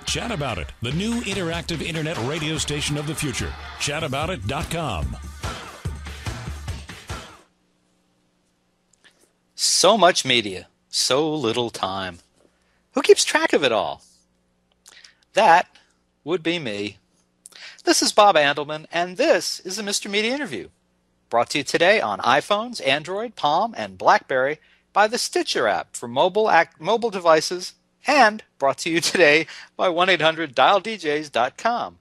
Chat About It, the new interactive internet radio station of the future. Chataboutit.com. So much media, so little time. Who keeps track of it all? That would be me. This is Bob Andelman, and this is the Mr. Media Interview, brought to you today on iPhones, Android, Palm, and BlackBerry by the Stitcher app for mobile devices, and brought to you today by 1-800-DialDJs.com.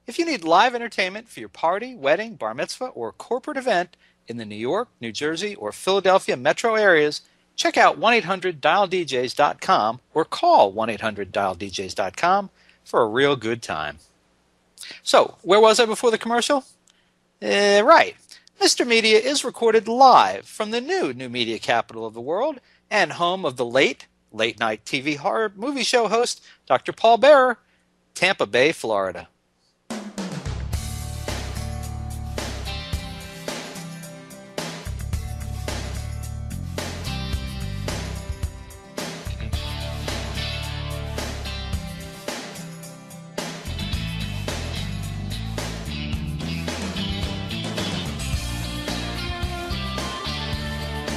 If you need live entertainment for your party, wedding, bar mitzvah, or corporate event in the New York, New Jersey, or Philadelphia metro areas, check out 1-800-DialDJs.com or call 1-800-DialDJs.com for a real good time. So, where was I before the commercial? Right. Mr. Media is recorded live from the new media capital of the world and home of the late-night TV horror movie show host, Dr. Paul Bearer, Tampa Bay, Florida.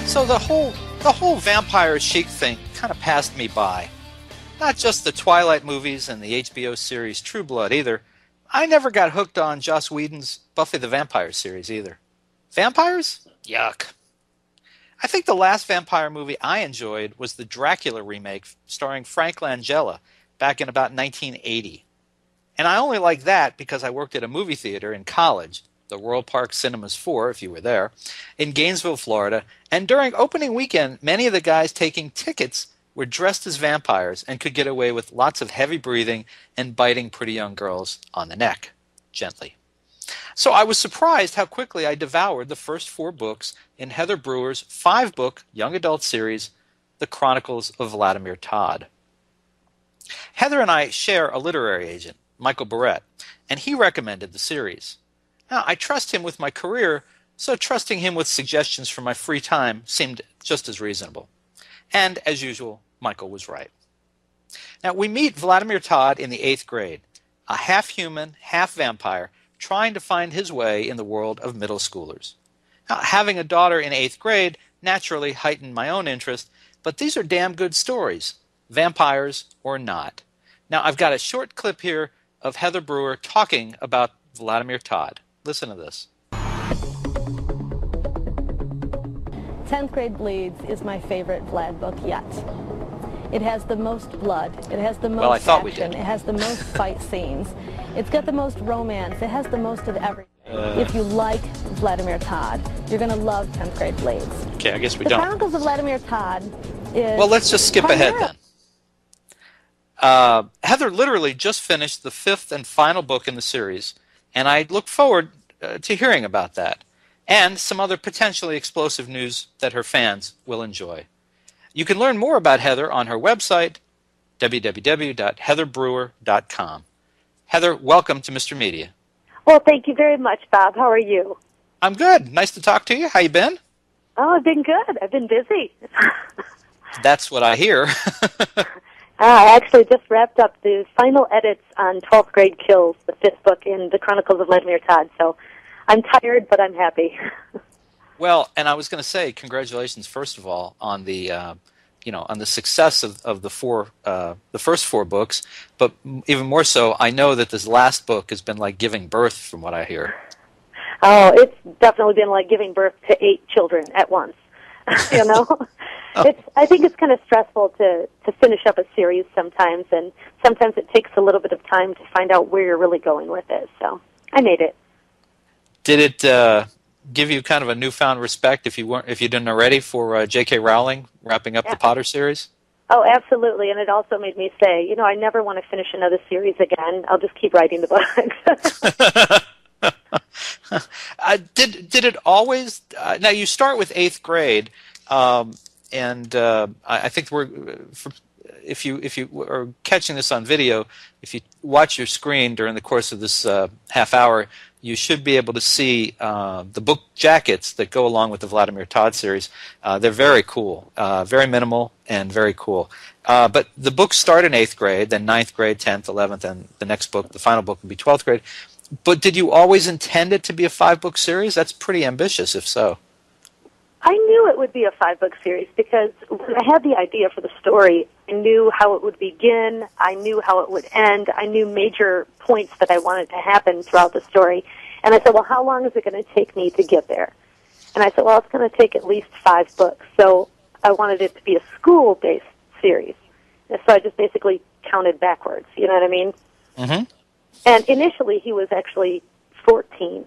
So the whole vampire chic thing kind of passed me by. Not just the Twilight movies and the HBO series True Blood either. I never got hooked on Joss Whedon's Buffy the Vampire series either. Vampires? Yuck. I think the last vampire movie I enjoyed was the Dracula remake starring Frank Langella back in about 1980. And I only liked that because I worked at a movie theater in college, the World Park Cinemas 4, if you were there, in Gainesville, Florida. And during opening weekend, many of the guys taking tickets were dressed as vampires and could get away with lots of heavy breathing and biting pretty young girls on the neck, gently. So I was surprised how quickly I devoured the first 4 books in Heather Brewer's 5-book young adult series, The Chronicles of Vladimir Tod. Heather and I share a literary agent, Michael Barrett, and he recommended the series. Now, I trust him with my career, so trusting him with suggestions for my free time seemed just as reasonable. And, as usual, Michael was right. Now, we meet Vladimir Tod in the 8th grade, a half-human, half-vampire, trying to find his way in the world of middle schoolers. Now, having a daughter in 8th grade naturally heightened my own interest, but these are damn good stories, vampires or not. Now, I've got a short clip here of Heather Brewer talking about Vladimir Tod. Listen to this. 10th Grade Bleeds is my favorite Vlad book yet. It has the most blood. It has the most action. It has the most fight scenes. It's got the most romance. It has the most of everything. If you like Vladimir Tod, you're going to love 10th Grade Bleeds. Okay, I guess we don't. The Chronicles of Vladimir Tod is... Well, let's just skip ahead then. Heather literally just finished the 5th and final book in the series, and I look forward to hearing about that and some other potentially explosive news that her fans will enjoy. You can learn more about Heather on her website, www.heatherbrewer.com. Heather, welcome to Mr. Media. Well, thank you very much, Bob. How are you? I'm good. Nice to talk to you. How you been? Oh, I've been good. I've been busy. That's what I hear. I actually just wrapped up the final edits on 12th Grade Kills, the 5th book in the Chronicles of Vladimir Tod. So I'm tired, but I'm happy. Well, and I was going to say congratulations, first of all, on the on the success of the first 4 books. But even more so, I know that this last book has been like giving birth, from what I hear. Oh, it's definitely been like giving birth to 8 children at once. You know. Oh. I think it's kind of stressful to finish up a series sometimes, and sometimes it takes a little bit of time to find out where you're really going with it. So I made it. Did it give you kind of a newfound respect, if you didn't already, for J.K. Rowling wrapping up the Potter series? Oh, absolutely, and it also made me say, I never want to finish another series again. I'll just keep writing the books. Did it always? Now you start with 8th grade. And I think if you are catching this on video, if you watch your screen during the course of this half hour, you should be able to see the book jackets that go along with the Vladimir Tod series. They're very cool, very minimal, and very cool. But the books start in 8th grade, then 9th grade, 10th, 11th, and the next book, the final book, will be 12th grade. But did you always intend it to be a 5-book series? That's pretty ambitious, if so. I knew it would be a 5-book series because when I had the idea for the story, I knew how it would begin, I knew how it would end, I knew major points that I wanted to happen throughout the story. And I said, well, how long is it going to take me to get there? And I said, well, it's going to take at least 5 books. So I wanted it to be a school-based series. And so I just basically counted backwards, you know what I mean? Mm-hmm. And initially he was actually 14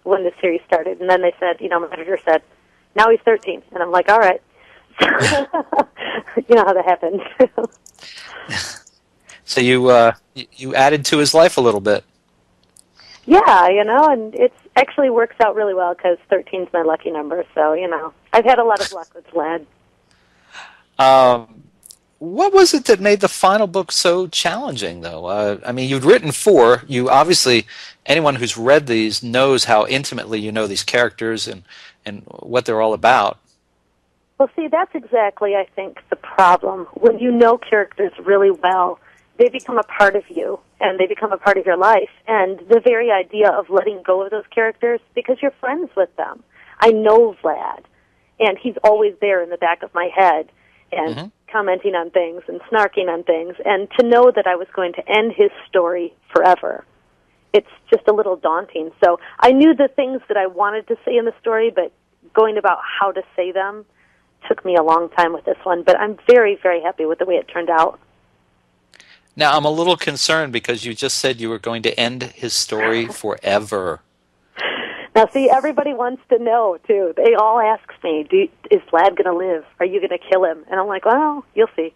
when the series started. And then they said, my editor said, now he's 13. And I'm like, all right. You know how that happens. So you added to his life a little bit. Yeah, and it actually works out really well because 13 is my lucky number. So, I've had a lot of luck with Vlad. What was it that made the final book so challenging, though? I mean, you'd written 4. You obviously, anyone who's read these knows how intimately you know these characters and what they're all about. Well, see, that's exactly, I think, the problem. When you know characters really well, they become a part of you, and they become a part of your life. And the very idea of letting go of those characters, because you're friends with them. I know Vlad, and he's always there in the back of my head, and commenting on things and snarking on things. And to know that I was going to end his story forever, it's just a little daunting. So I knew the things that I wanted to say in the story, but going about how to say them took me a long time with this one. But I'm very, very happy with the way it turned out. Now, I'm a little concerned because you just said you were going to end his story forever. Now, see, everybody wants to know, too. They all ask me, is Vlad going to live? Are you going to kill him? And I'm like, well, you'll see.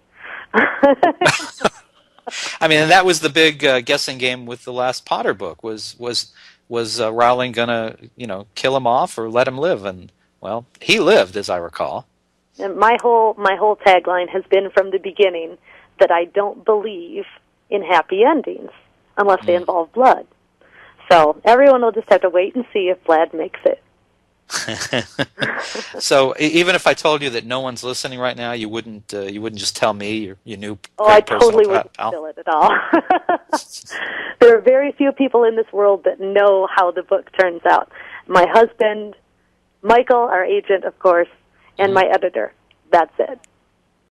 I mean, and that was the big guessing game with the last Potter book. Was Rowling going to, kill him off or let him live? And, well, he lived, as I recall. And my whole tagline has been from the beginning that I don't believe in happy endings unless they involve blood. So everyone will just have to wait and see if Vlad makes it. So even if I told you that no one's listening right now, you wouldn't just tell me you knew. Oh, I totally wouldn't spill it at all. There are very few people in this world that know how the book turns out. My husband, Michael, our agent, of course, and my editor. That's it.